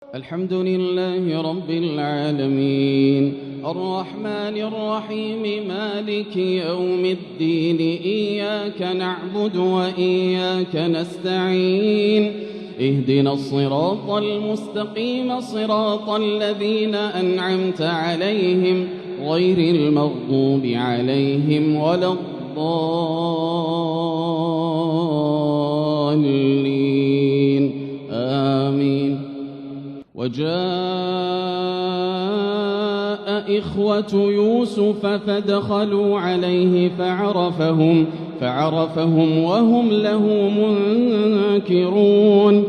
الحمد لله رب العالمين الرحمن الرحيم مالك يوم الدين إياك نعبد وإياك نستعين اهدنا الصراط المستقيم صراط الذين أنعمت عليهم غير المغضوب عليهم ولا الضالين آمين. وجاء إخوة يوسف فدخلوا عليه فعرفهم وهم له منكرون.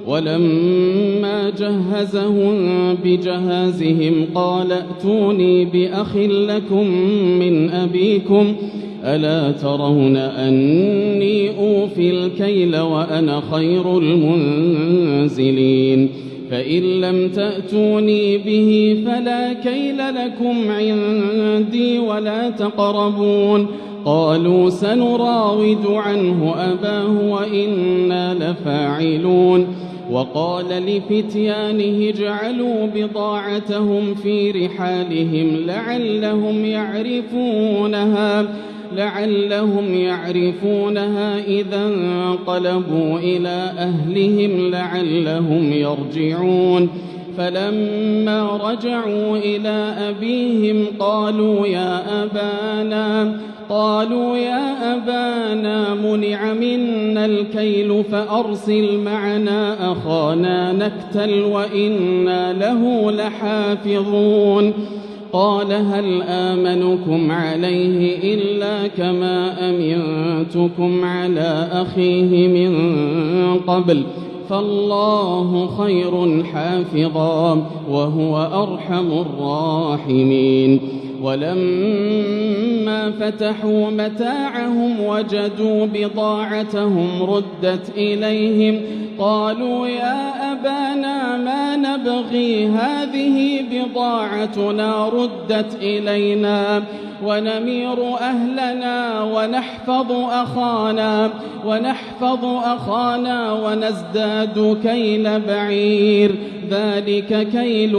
ولما جهزهم بجهازهم قال ائتوني بأخ لكم من أبيكم ألا ترون أني أوفي الكيل وأنا خير المنزلين فإن لم تأتوني به فلا كيل لكم عندي ولا تقربون. قالوا سنراود عنه أباه وإنا لفاعلون. وقال لفتيانه اجعلوا بضاعتهم في رحالهم لعلهم يعرفونها إذا انقلبوا إلى أهلهم لعلهم يرجعون. فلما رجعوا إلى أبيهم قالوا يا أبانا منع منا الكيل فأرسل معنا أخانا نكتل وإنا له لحافظون. قال هل آمنكم عليه إلا كما أمنتكم على أخيه من قبل فالله خير حافظا وهو أرحم الراحمين. ولما فتحوا متاعهم وجدوا بضاعتهم ردت إليهم قالوا يا أبانا ما نبغي هذه بضاعتنا ردت إلينا ونمير أهلنا ونحفظ أخانا ونزداد كيل بعير ذلك كيل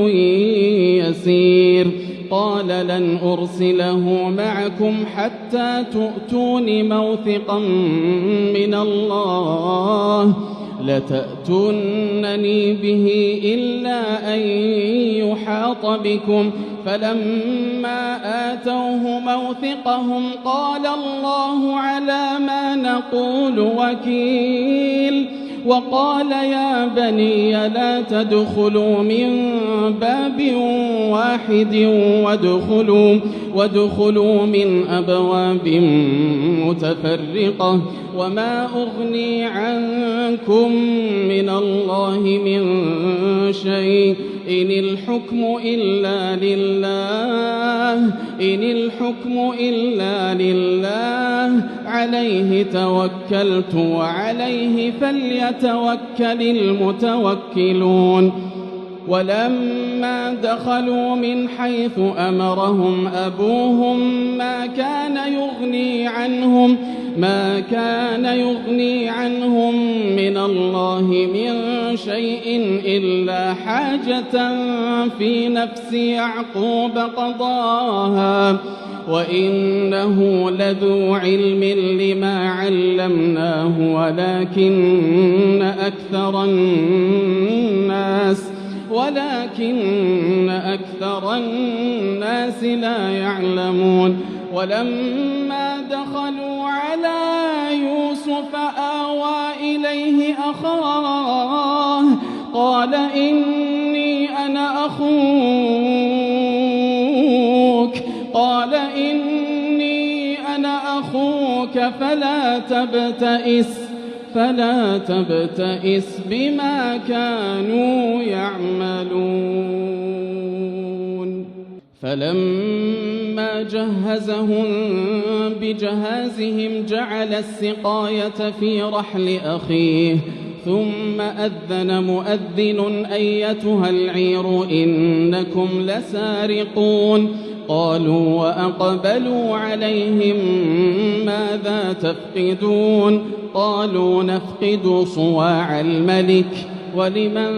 يسير. قال لن أرسله معكم حتى تؤتون موثقا من الله لتأتونني به إلا أن يحاط بكم. فلما آتوه موثقهم قال الله على ما نقول وكيل. وقال يا بني لا تدخلوا من باب واحد وادخلوا من أبواب متفرقة وما أغني عنكم من الله من شيء إن الحكم إلا لله عليه توكلت وعليه فليتوكل المتوكلون. ولما دخلوا من حيث أمرهم أبوهم ما كان يغني عنهم من الله من شيء إلا حاجة في نفس يعقوب قضاها وإنه لذو علم لما علمناه ولكن أكثر الناس لا يعلمون. ولما دخلوا على يوسف آوى إليه أخاه قال إني أنا أخوك فلا تبتئس بما كانوا يعملون. فلما جهزهم بجهازهم جعل السقاية في رحل أخيه ثم أذن مؤذن أيتها العير إنكم لسارقون. قالوا وأقبلوا عليهم ماذا تفقدون؟ قالوا نفقد صواع الملك ولمن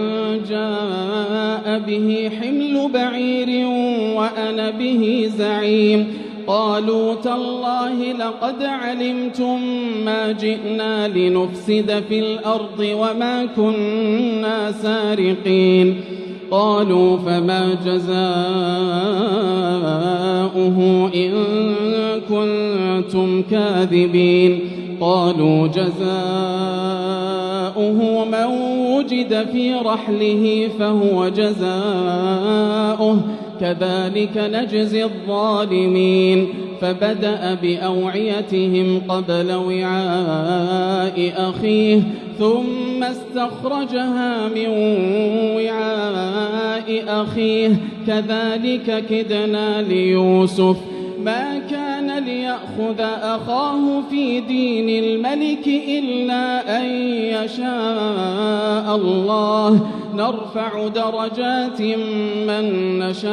جاء به حمل بعير وأنا به زعيم قالوا تالله لقد علمتم ما جئنا لنفسد في الأرض وما كنا سارقين قالوا فما جزاؤه إن كنتم كاذبين قالوا جزاؤه من وجد في رحله فهو جزاؤه كذلك نجزي الظالمين فبدأ بأوعيتهم قبل وعاء أخيه ثم استخرجها من وعاء أخيه كذلك كدنا ليوسف ما كان ليأخذ أخاه في دين الملك إلا أن يشاء الله نرفع درجات من نشاء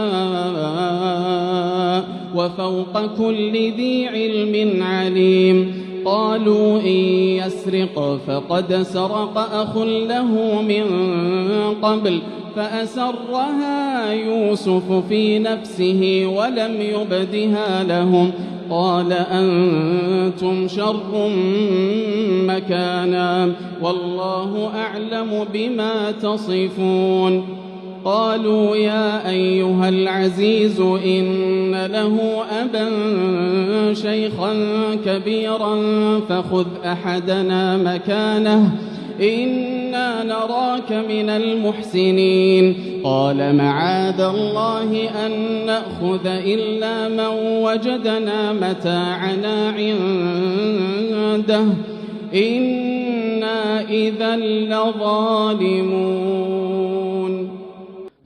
وفوق كل ذي علم عليم قالوا إن يسرق فقد سرق أخ له من قبل فأسرها يوسف في نفسه ولم يبدها لهم قال أنتم شر مكانا والله أعلم بما تصفون قالوا يا أيها العزيز إن له أبا شيخا كبيرا فخذ أحدنا مكانه إنا نراك من المحسنين قال معاذ الله أن نأخذ إلا من وجدنا متاعنا عنده إنا إذا لظالمون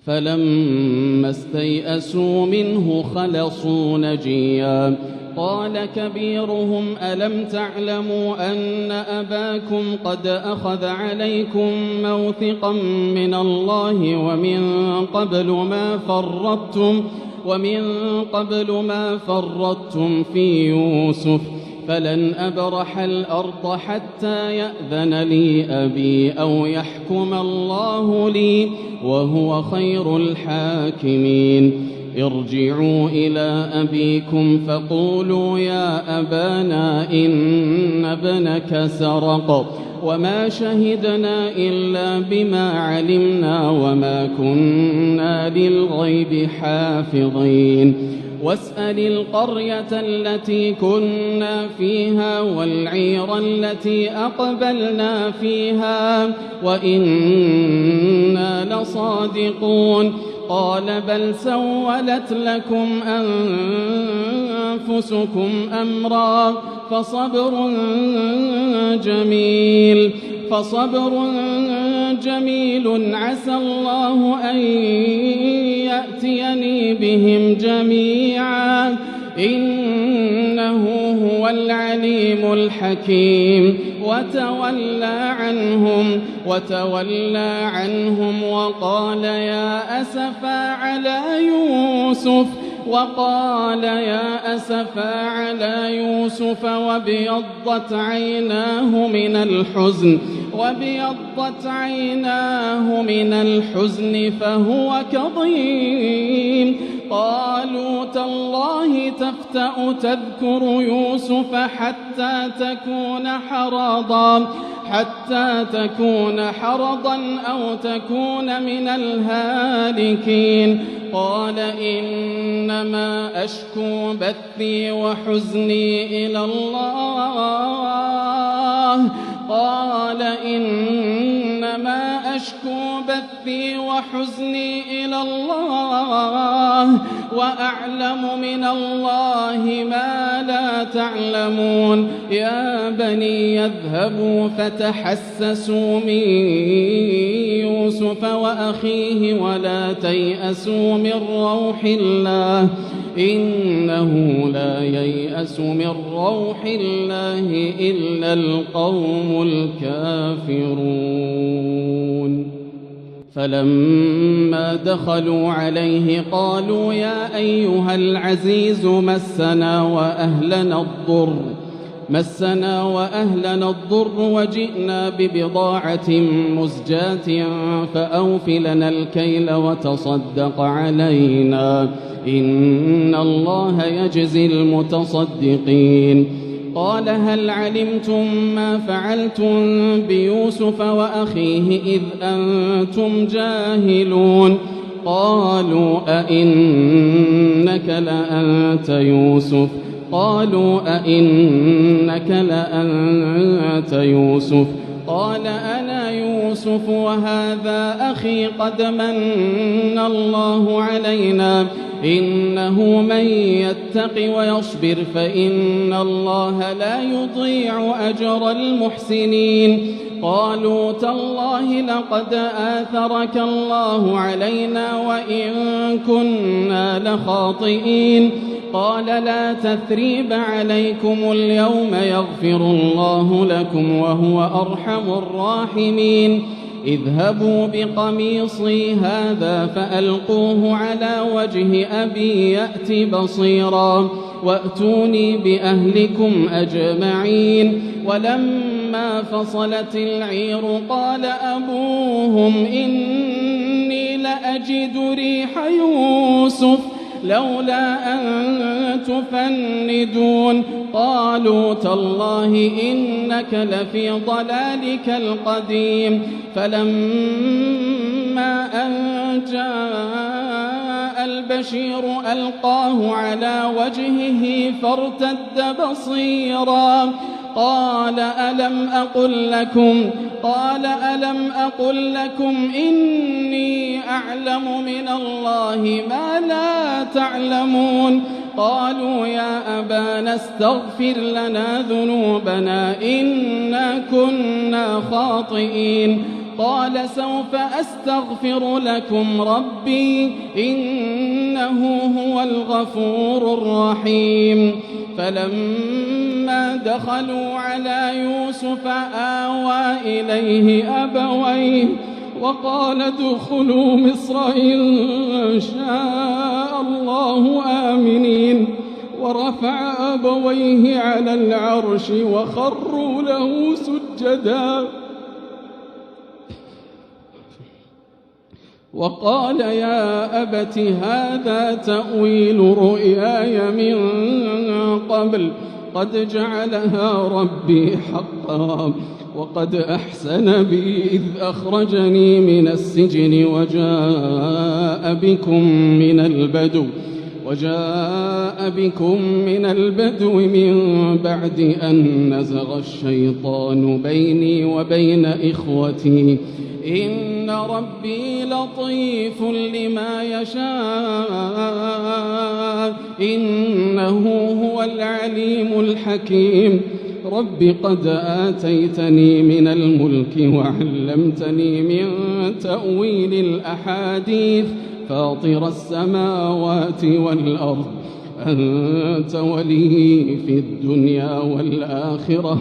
فلما استيئسوا منه خلصوا نجيا قال كبيرهم ألم تعلموا أن أباكم قد أخذ عليكم موثقا من الله ومن قبل ما فرطتم في يوسف فلن أبرح الأرض حتى يأذن لي أبي أو يحكم الله لي وهو خير الحاكمين ارجعوا إلى أبيكم فقولوا يا أبانا إن ابنك سرق وما شهدنا إلا بما علمنا وما كنا للغيب حافظين واسأل القرية التي كنا فيها والعير التي أقبلنا فيها وإنا لصادقون قال بل سولت لكم أنفسكم أمرا فصبر جميل عسى الله أن يأتيني بهم جميعا إنه هو العليم الحكيم وتولى عنهم وقال يا أسفا على يوسف وابيضت عيناه من الحزن فهو كظيم قالوا تالله تفتأ تذكر يوسف حتى تكون حرضا أو تكون من الهالكين قال إنما أشكو بثي وحزني إلى الله وأعلم من الله ما لا تعلمون يا بني يذهبوا فتحسسوا من يوسف وأخيه ولا تيأسوا من روح الله إنه لا ييأس من روح الله إلا القوم الكافرون فلما دخلوا عليه قالوا يا أيها العزيز مسنا وأهلنا الضر مسنا وأهلنا الضر وجئنا ببضاعة مزجاة فأوف لنا الكيل وتصدق علينا إن الله يجزي المتصدقين. قال هل علمتم ما فعلتم بيوسف وأخيه إذ أنتم جاهلون؟ قالوا أئنك لأنت يوسف قال أنا يوسف وهذا أخي قد من الله علينا إنه من يتق ويصبر فإن الله لا يضيع أجر المحسنين. قالوا تالله لقد آثرك الله علينا وإن كنا لخاطئين. قال لا تثريب عليكم اليوم يغفر الله لكم وهو أرحم الراحمين. اذهبوا بقميصي هذا فألقوه على وجه أبي يأت بصيرا وأتوني بأهلكم أجمعين. ولما فصلت العير قال أبوهم إني لأجد ريح يوسف لولا أن تفندون. قالوا تالله إنك لفي ضلالك القديم. فلما أن جاء البشير ألقاه على وجهه فارتد بصيرا قال ألم أقل لكم إني أعلم من الله ما لا تعلمون. قالوا يا أبانا استغفر لنا ذنوبنا إنا كنا خاطئين. قال سوف أستغفر لكم ربي إنه هو الغفور الرحيم. فلما دخلوا على يوسف آوى إليه أبويه وقال ادخلوا مصر إن شاء الله آمنين. ورفع أبويه على العرش وخروا له سجدا وقال يا أبت هذا تأويل رؤياي من قبل قد جعلها ربي حقا وقد أحسن بي إذ أخرجني من السجن وجاء بكم من البدو من بعد أن نزغ الشيطان بيني وبين إخوتي إن ربي لطيف لما يشاء إنه هو العليم الحكيم. رب قد آتيتني من الملك وعلمتني من تأويل الأحاديث فاطر السماوات والأرض أنت ولي في الدنيا والآخرة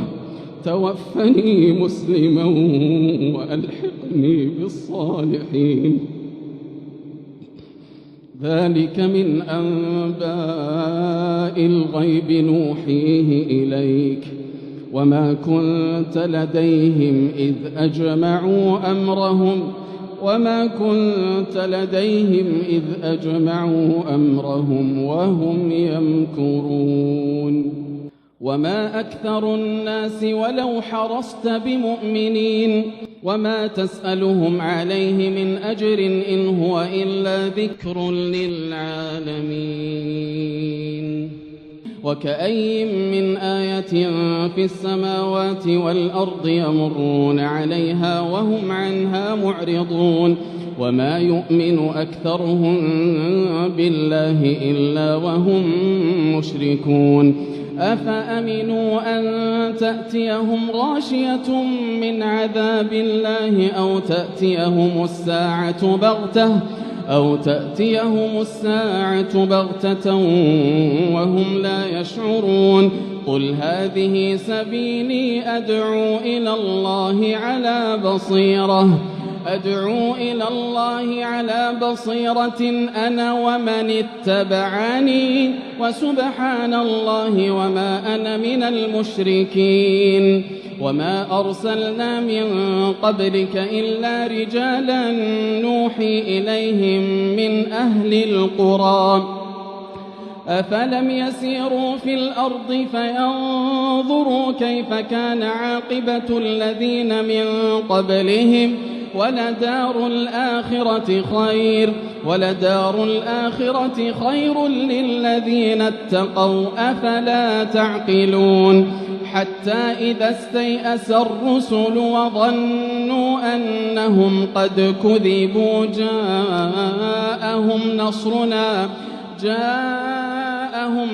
توفني مسلما وألحقني بالصالحين. ذلك من أنباء الغيب نوحيه إليك وما كنت لديهم إذ أجمعوا أمرهم وهم يمكرون. وما أكثر الناس ولو حرصت بمؤمنين وما تسألهم عليه من أجر إن هو إلا ذكر للعالمين. وكأي من آية في السماوات والأرض يمرون عليها وهم عنها معرضون وما يؤمن أكثرهم بالله إلا وهم مشركون. أفأمنوا أن تأتيهم غاشية من عذاب الله أو تأتيهم الساعة بغتة وهم لا يشعرون. قل هذه سبيلي أدعو إلى الله على بصيرة أدعو إلى الله على بصيرة أنا ومن اتبعني وسبحان الله وما أنا من المشركين وما أرسلنا من قبلك إلا رجالا نوحي إليهم من أهل القرى أفلم يسيروا في الأرض فينظروا كيف كان عاقبة الذين من قبلهم ولدار الآخرة خير للذين اتقوا أفلا تعقلون حتى إذا استيأس الرسل وظنوا أنهم قد كذبوا جاءهم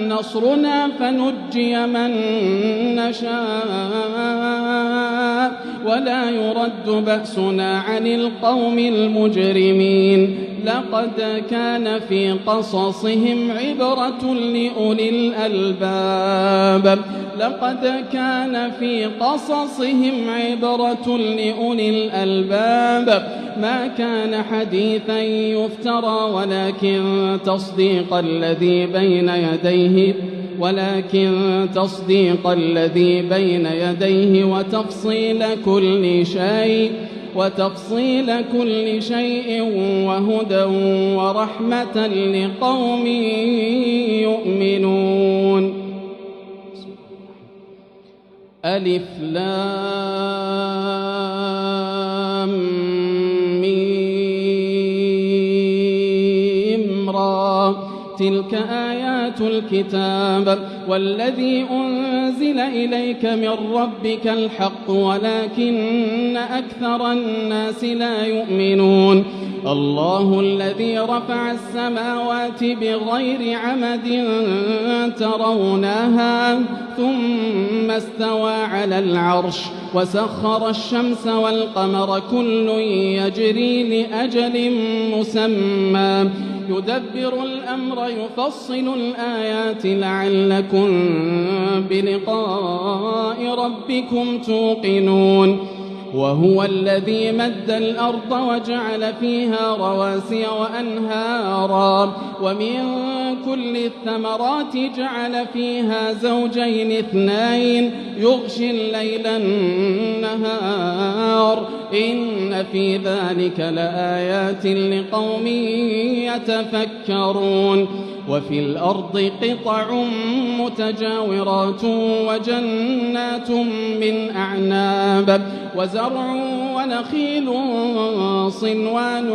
نصرنا فنجي من نشاء ولا يرد بأسنا عن القوم المجرمين لقد كان في قصصهم عبرة لأولي الألباب ما كان حديثا يفترى ولكن تصديق الذي بين يديه وتفصيل كل شيء وهدى ورحمة لقوم يؤمنون. ألف لام ميم را تلك آيات الكتاب والذي أنزل إليك من ربك الحق ولكن أكثر الناس لا يؤمنون. الله الذي رفع السماوات بغير عمد ترونها ثم استوى على العرش وسخر الشمس والقمر كل يجري لأجل مسمى يدبر الأمر يفصل الآيات لعلكم بلقاء ربكم توقنون. وهو الذي مد الأرض وجعل فيها رواسي وأنهارا ومن كل الثمرات جعل فيها زوجين اثنين يغشي الليل النهار إن في ذلك لآيات لقوم يتفكرون. وفي الأرض قطع متجاورات وجنات من أعناب وزرع ونخيل صنوان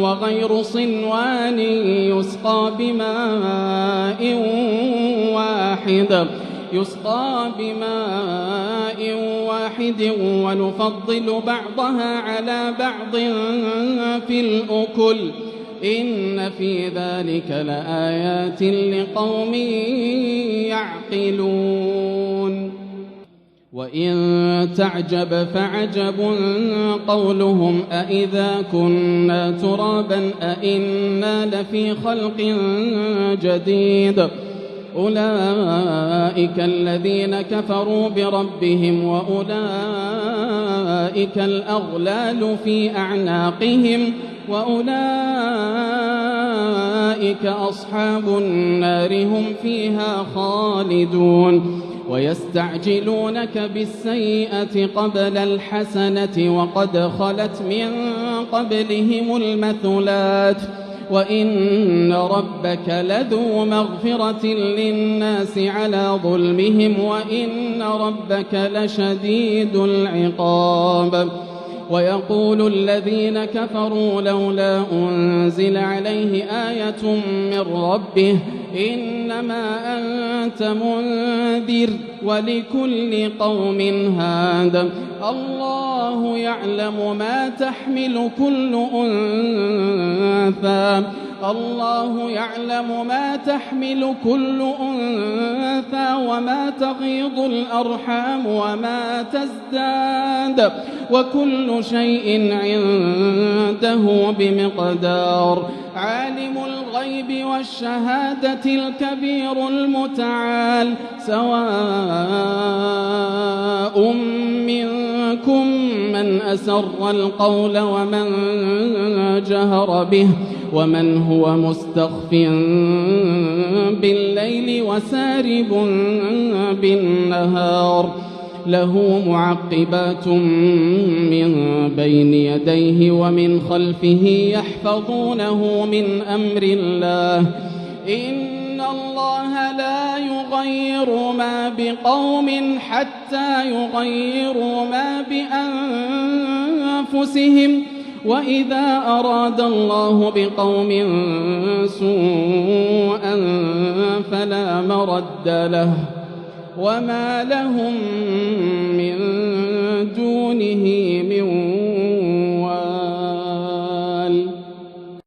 وغير صنوان يسقى بماء واحد ونفضل بعضها على بعض في الأكل إن في ذلك لآيات لقوم يعقلون. وإن تعجب فعجب قولهم أإذا كنا ترابا أإنا لفي خلق جديد أولئك الذين كفروا بربهم وأولئك الأغلال في أعناقهم وأولئك أصحاب النار هم فيها خالدون. ويستعجلونك بالسيئة قبل الحسنة وقد خلت من قبلهم المثلات وإن ربك لذو مغفرة للناس على ظلمهم وإن ربك لشديد العقاب. ويقول الذين كفروا لولا أنزل عليه آية من ربه إنما أنت منذر ولكل قوم هاد الله يعلم ما تحمل كل أنثى وما تغيض الأرحام وما تزداد وكل شيء عنده بمقدار. عالم الغيب الغيب والشهادة الكبير المتعال سواء منكم من أسر القول ومن جهر به ومن هو مستخف بالليل وسارب بالنهار له معقبات من بين يديه ومن خلفه يحفظونه من أمر الله إن الله لا يغير ما بقوم حتى يغيروا ما بأنفسهم وإذا أراد الله بقوم سوءا فلا مرد له وما لهم من دونه من